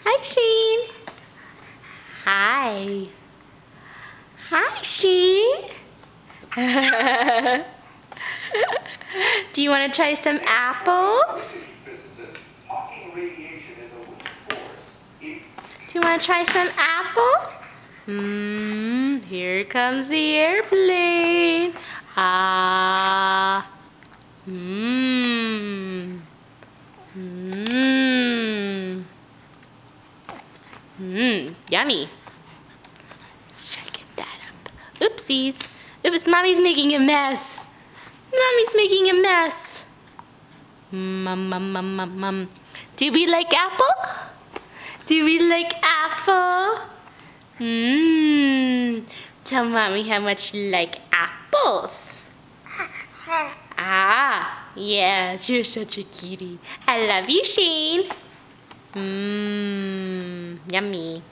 Hi, Shane. Hi. Hi, Shane. Do you want to try some apples? Do you want to try some apple? Here comes the airplane. Ah. Yummy. Let's try to get that up. Oopsies. Oops, Mommy's making a mess. Mommy's making a mess. Mum. Do we like apple? Do we like apple? Tell Mommy how much you like apples. Ah, yes, you're such a cutie. I love you, Shane. Yummy.